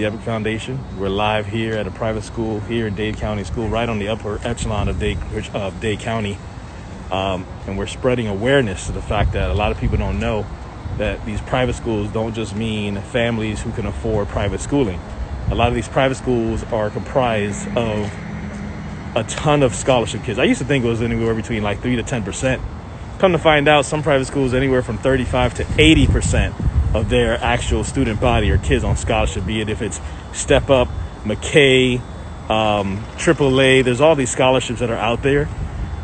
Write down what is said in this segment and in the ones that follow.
The Epic Foundation. We're live here at a private school here in Dade County School, right on the upper echelon of Dade County. And we're spreading awareness to the fact that a lot of people don't know that these private schools don't just mean families who can afford private schooling. A lot of these private schools are comprised of a ton of scholarship kids. I used to think it was anywhere between like 3 to 10%. Come to find out, some private schools anywhere from 35 to 80% of their actual student body are kids on scholarship, be it if it's Step Up, McKay, AAA. There's all these scholarships that are out there.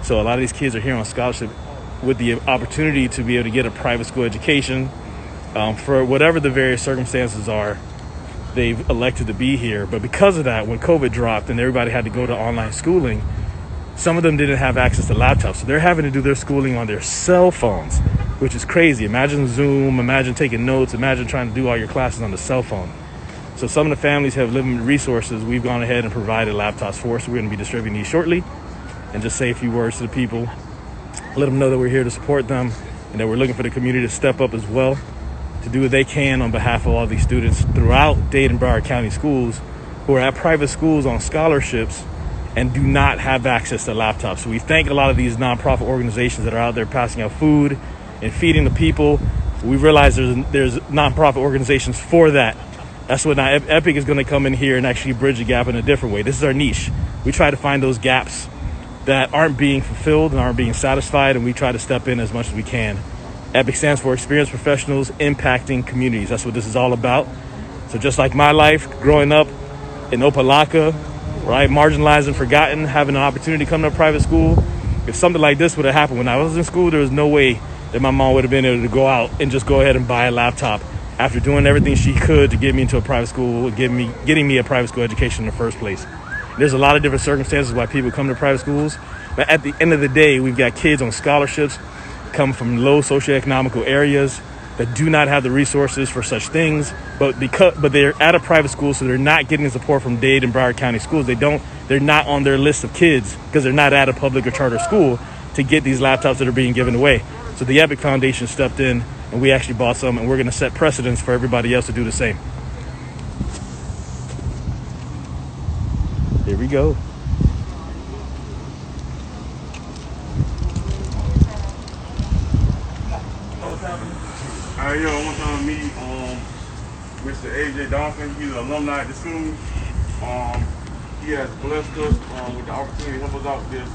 So a lot of these kids are here on scholarship with the opportunity to be able to get a private school education. For whatever the various circumstances are, they've elected to be here. But because of that, when COVID dropped and everybody had to go to online schooling, some of them didn't have access to laptops. So they're having to do their schooling on their cell phones, which is crazy. Imagine Zoom, imagine taking notes, imagine trying to do all your classes on the cell phone. So some of the families have limited resources. We've gone ahead and provided laptops for, so we're going to be distributing these shortly. And just say a few words to the people, let them know that we're here to support them and that we're looking for the community to step up as well, to do what they can on behalf of all these students throughout Dade and Broward County schools who are at private schools on scholarships and do not have access to laptops. So we thank a lot of these nonprofit organizations that are out there passing out food and feeding the people. We realize there's nonprofit organizations for that. That's what now Epic is going to come in here and actually bridge the gap in a different way. This is our niche. We try to find those gaps that aren't being fulfilled and aren't being satisfied, and we try to step in as much as we can. EPIC stands for Experienced Professionals Impacting Communities. That's what this is all about. So just like my life, growing up in Opelika, right, marginalized and forgotten, having an opportunity to come to a private school, if something like this would have happened when I was in school, there was no way that my mom would have been able to go out and just go ahead and buy a laptop after doing everything she could to get me into a private school, getting me a private school education in the first place. There's a lot of different circumstances why people come to private schools, but at the end of the day, we've got kids on scholarships, come from low socioeconomical areas that do not have the resources for such things, but they're at a private school, so they're not getting the support from Dade and Broward County schools. They're not on their list of kids because they're not at a public or charter school to get these laptops that are being given away. So the Epic Foundation stepped in and we actually bought some, and we're going to set precedents for everybody else to do the same. Here we go. Hey, yo, I want y'all to meet Mr. AJ Dawson. He's an alumni at the school. He has blessed us with the opportunity to help us out with this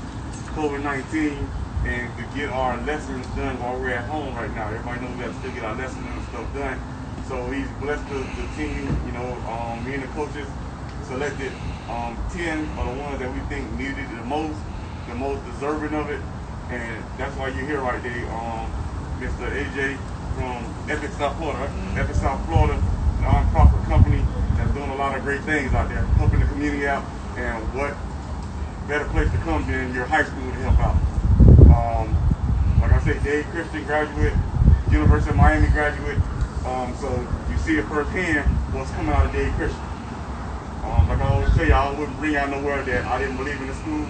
COVID-19 and to get our lessons done while we're at home right now. Everybody knows we have to still get our lessons and stuff done. So he's blessed the team, me and the coaches selected 10 are the ones that we think needed it the most deserving of it. And that's why you're here right there. Mr. AJ from Epic South Florida, right? Epic South Florida, nonprofit company that's doing a lot of great things out there, helping the community out. And what better place to come than your high school to help out? Like I said, Dade Christian graduate, University of Miami graduate. So you see it firsthand what's coming out of Dade Christian. Like I always tell you, I wouldn't bring out nowhere that I didn't believe in the school,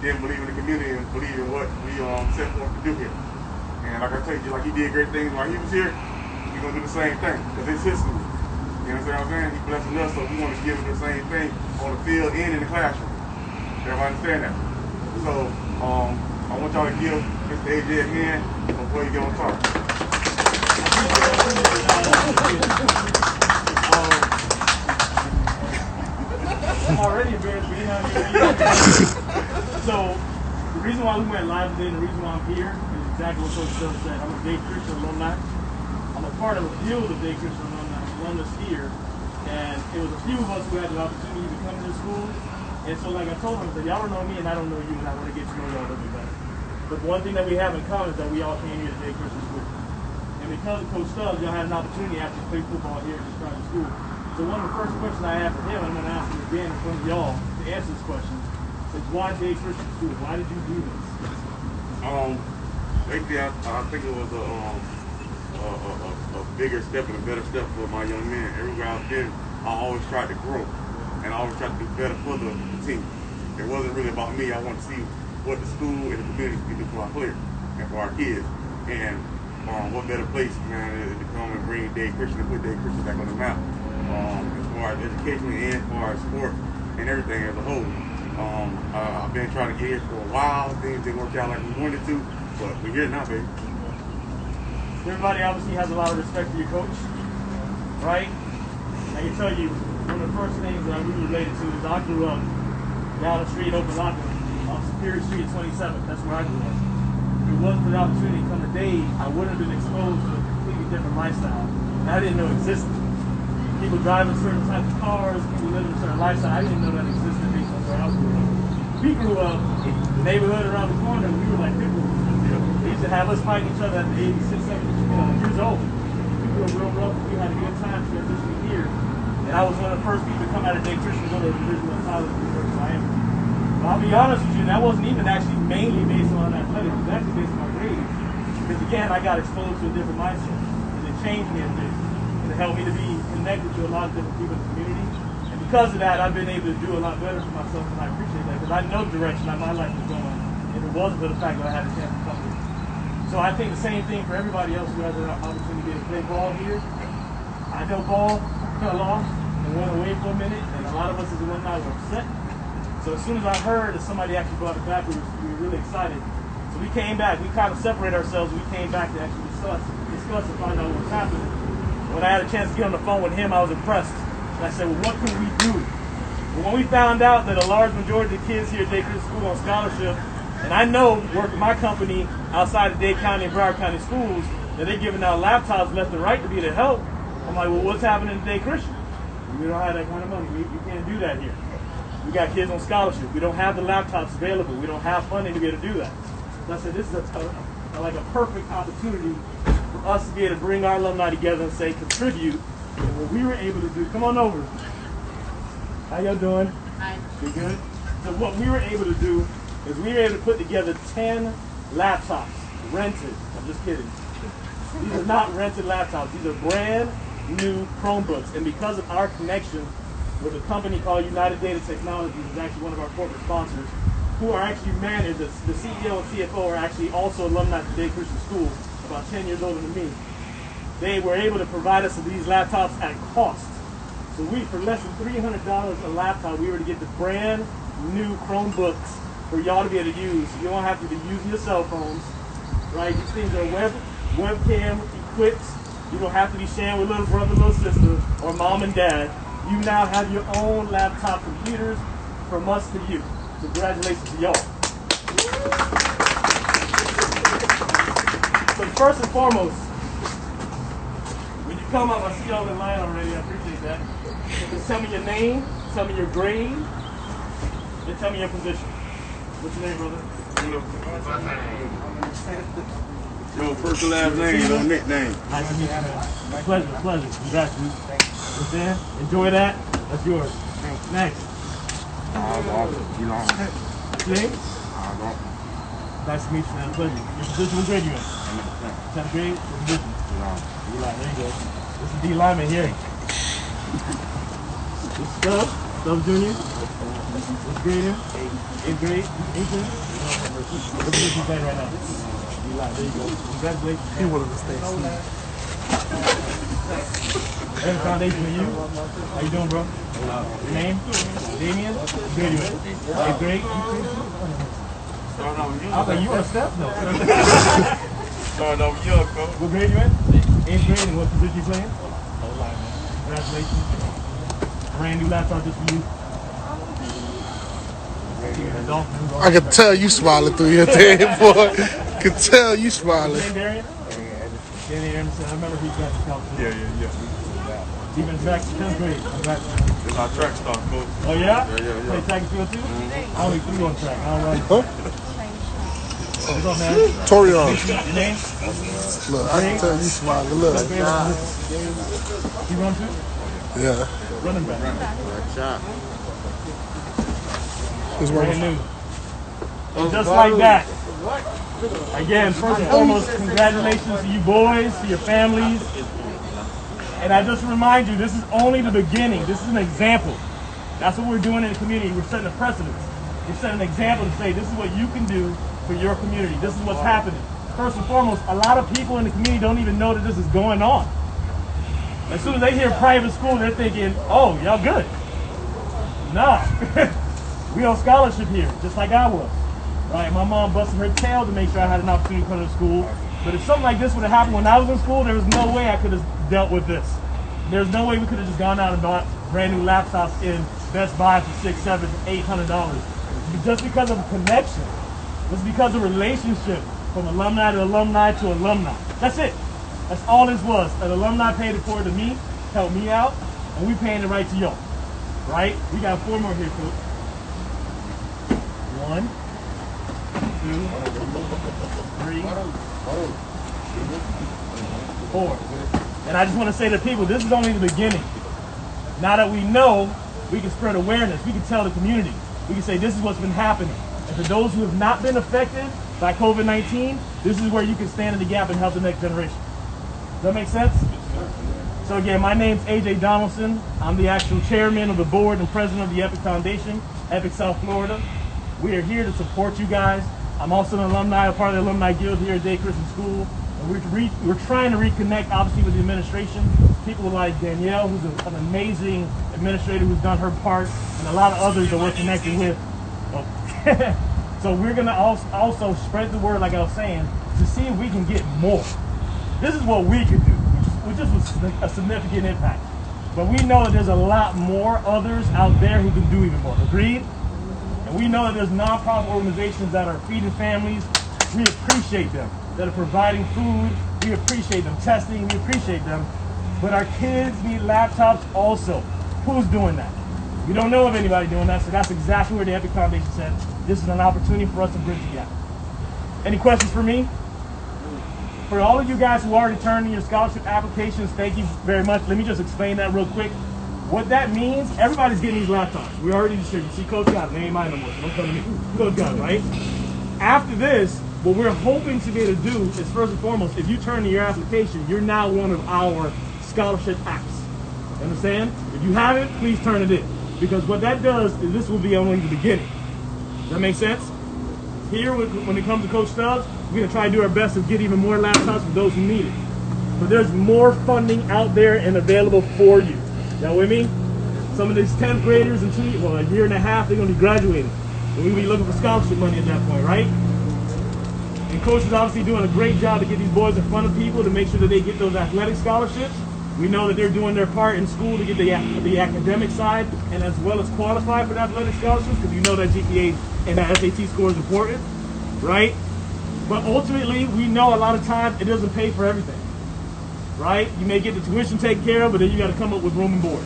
didn't believe in the community, and believe in what we set forth to do here. And like I tell you, like he did great things while he was here, we're going to do the same thing, because it's his school. You know what I'm saying? He's blessing us, so we want to give him the same thing on the field and in the classroom. Everybody understand that? So, I want y'all to give Mr. AJ a hand before you get on top. I'm already embarrassed being out here. So, the reason why we went live today and the reason why I'm here is exactly what Coach Phil said. I'm a Dade Christian alumni. I'm a part of a field of Dade Christian alumnus here. And it was a few of us who had the opportunity to come to the school. And so, like I told them, y'all don't know me and I don't know you, and I want to get to know y'all a little bit better. But one thing that we have in common is that we all came here to Dade Christian School. And because of Coach Stubbs, y'all had an opportunity after to play football here at this private school. So one of the first questions I asked for him, I'm going to ask him again in front of y'all to answer this question, is why Dade Christian School? Why did you do this? Lately, I think it was a bigger step and a better step for my young men. Everywhere I've been, I always tried to grow, and I always tried to do better for the team. It wasn't really about me. I wanted to see what the school and the community can do for our players and for our kids. And what better place, man, to come and bring Dade Christian and put Dade Christian back on the map. It's far as education and far as sports and everything as a whole. I've been trying to get here for a while. Things didn't work out like we wanted to, but we're here now, baby. Everybody obviously has a lot of respect for your coach, right? I can tell you, one of the first things that I really related to is I grew up down the street, Open Locker, on Superior Street at 27th. That's where I grew up. If it wasn't for the opportunity to come to Dade, I wouldn't have been exposed to a completely different lifestyle that I didn't know existed. People driving certain types of cars, people living a certain lifestyle. I didn't know that existed based on where I grew up. We grew up in the neighborhood around the corner, we were like people. They used to have us fighting each other at the 86, 70 years old. People were real rough, we had a good time transitioning here. And I was one of the first people to come out of Dade Christian to go to a Division I college in New York, Miami. But I'll be honest with you, that wasn't even actually mainly based on athletics, it was actually based on my grades. Because again, I got exposed to a different mindset. And it changed me a bit. It helped me to be connected to a lot of different people in the community. And because of that, I've been able to do a lot better for myself, and I appreciate that, because I know the direction that my life was going if it wasn't for the fact that I had a chance to come here. So I think the same thing for everybody else who has an opportunity to play ball here. I know ball fell off and went away for a minute, and a lot of us as alumni were upset. So as soon as I heard that somebody actually brought it back, we were really excited. So we came back. We kind of separated ourselves. We came back to actually discuss and find out what was happening. When I had a chance to get on the phone with him, I was impressed. And I said, well, what can we do? But when we found out that a large majority of the kids here at Dade Christian School on scholarship, and I know, working my company outside of Dade County and Broward County schools, that they're giving out laptops left and right to be able to help. I'm like, well, what's happening in Dade Christian? We don't have that kind of money. We can't do that here. We got kids on scholarship. We don't have the laptops available. We don't have funding to be able to do that. So I said, this is like a perfect opportunity for us to be able to bring our alumni together and say, contribute. And what we were able to do, come on over. How y'all doing? Hi. You good? So what we were able to do is we were able to put together 10 laptops, rented. I'm just kidding. These are not rented laptops. These are brand new Chromebooks. And because of our connection with a company called United Data Technologies, is actually one of our corporate sponsors, who are actually managed, the CEO and CFO are actually also alumni from Dade Christian School, about 10 years older than me. They were able to provide us with these laptops at cost. So we, for less than $300 a laptop, we were to get the brand new Chromebooks for y'all to be able to use. You don't have to be using your cell phones, right? These things are webcam equipped. You don't have to be sharing with little brother, little sister, or mom and dad. You now have your own laptop computers from us to you. So congratulations to y'all. So first and foremost, when you come up, I see y'all in line already, I appreciate that. Just tell me your name, tell me your grade, and tell me your position. What's your name, brother? Your first and last name, no nickname. Nice to meet you, man. Pleasure. Congrats, dude. Understand? Enjoy that. That's yours. Next. James? Nice to meet you, man. Pleasure. Your position, what grade you in? 10th grade? What position? D-line. There you go. This is D-lineman here. This is Stubbs Jr. What's grade in? 8th grade? 18? What position you playing right now? D-line. There you go. Congratulations. He wanted to stay asleep. There's a foundation for you. How you doing, bro? Your name? Damien? What grade you in? 8th grade? I was like, you want to step? No. Starting over young, coach. What grade you in? 8th grade, and what position you playing? O-line, man. Congratulations. Brand new laptop just for you. I can tell you smiling through your head, boy. Can tell you smiling. What's your name, Darian? Danny Anderson. I remember he got the college. Yeah. Defense back to 10th grade. Congratulations. It's our track star, coach. Oh, yeah? Yeah. Play track and field too? I only 3 on track. I don't run. Huh? What's up, man? Torion. Your name? Look, I can tell you smiling. Look. You run too? Yeah. Running back. It's Brand new. And just like that. Again, first and foremost, congratulations to you boys, to your families. And I just remind you, this is only the beginning. This is an example. That's what we're doing in the community. We're setting a precedent. We're setting an example to say, this is what you can do for your community. This is what's happening. First and foremost, a lot of people in the community don't even know that this is going on. As soon as they hear private school, they're thinking, oh, y'all good. Nah, we on scholarship here, just like I was. Right? My mom busted her tail to make sure I had an opportunity to come to school. But if something like this would have happened when I was in school, there was no way I could have dealt with this. There's no way we could have just gone out and bought brand new laptops in Best Buy for $600, $700, $800. Just because of a connection. Just because of a relationship from alumni to alumni to alumni. That's it. That's all this was. An alumni paid it forward to me, helped me out, and we paying it right to y'all. Right? We got 4 more here, Coach. 1, 2, 3, 4. And I just want to say to people, this is only the beginning. Now that we know, we can spread awareness. We can tell the community. We can say this is what's been happening. And for those who have not been affected by COVID-19, this is where you can stand in the gap and help the next generation. Does that make sense? So again, my name's AJ Donaldson. I'm the actual chairman of the board and president of the Epic Foundation, Epic South Florida. We are here to support you guys. I'm also an alumni, a part of the Alumni Guild here at Day Christian School. And we're trying to reconnect, obviously, with the administration. People like Danielle, who's an amazing administrator who's done her part, and a lot of others that we're connected with. Oh. So we're going to also spread the word, like I was saying, to see if we can get more. This is what we could do, which just was a significant impact. But we know that there's a lot more others out there who can do even more. Agreed? And we know that there's nonprofit organizations that are feeding families. We appreciate them. That are providing food. We appreciate them. Testing, we appreciate them. But our kids need laptops also. Who's doing that? We don't know of anybody doing that, so that's exactly where the Epic Foundation said this is an opportunity for us to bridge the gap. Any questions for me? For all of you guys who already turned in your scholarship applications, thank you very much. Let me just explain that real quick. What that means, everybody's getting these laptops. We already distributed. See, Coach got it. They ain't mine no more, so don't come to me. Coach got it, right? After this, what we're hoping to be able to do is, first and foremost, if you turn in your application, you're now one of our scholarship apps. You understand? If you haven't, please turn it in. Because what that does is this will be only the beginning. Does that make sense? Here, when it comes to Coach Stubbs, we're going to try to do our best to get even more laptops for those who need it. But there's more funding out there and available for you. Y'all with me? Some of these 10th graders in a year and a half, they're going to be graduating. And we'll be looking for scholarship money at that point, right? And Coach is obviously doing a great job to get these boys in front of people to make sure that they get those athletic scholarships. We know that they're doing their part in school to get the academic side and as well as qualify for the athletic scholarships, because you know that GPA and that SAT score is important, right? But ultimately, we know a lot of times it doesn't pay for everything, right? You may get the tuition taken care of, but then you got to come up with room and board.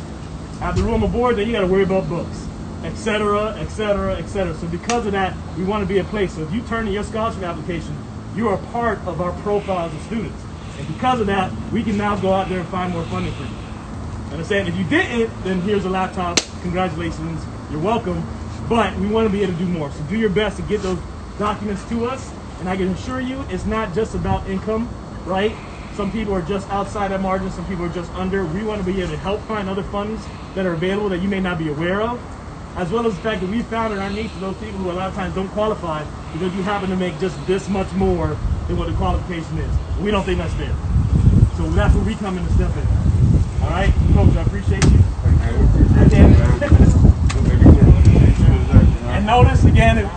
After room and board, then you got to worry about books, et cetera, et cetera, et cetera. So because of that, we want to be a place. So if you turn in your scholarship application, you are part of our profile as a student. And because of that, we can now go out there and find more funding for you. Understand? If you didn't, then here's a laptop. Congratulations. You're welcome. But we want to be able to do more. So do your best to get those documents to us. And I can assure you, it's not just about income, right? Some people are just outside that margin. Some people are just under. We want to be able to help find other funds that are available that you may not be aware of, as well as the fact that we found in our niche for those people who a lot of times don't qualify because you happen to make just this much more than what the qualification is. We don't think that's fair. So that's where we come in to step in. All right, Coach, I appreciate you. And notice again,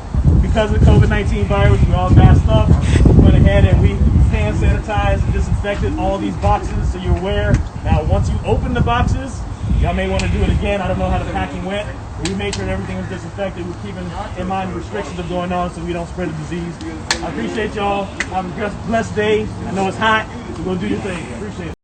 because of the COVID-19 virus, we all masked up. We went ahead and we hand sanitized and disinfected all these boxes, so you're aware. Now, once you open the boxes, y'all may want to do it again. I don't know how the packing went. We made sure that everything was disinfected. We're keeping in mind the restrictions that are going on so we don't spread the disease. I appreciate y'all. Have a blessed day. I know it's hot, so go do your thing. Appreciate it.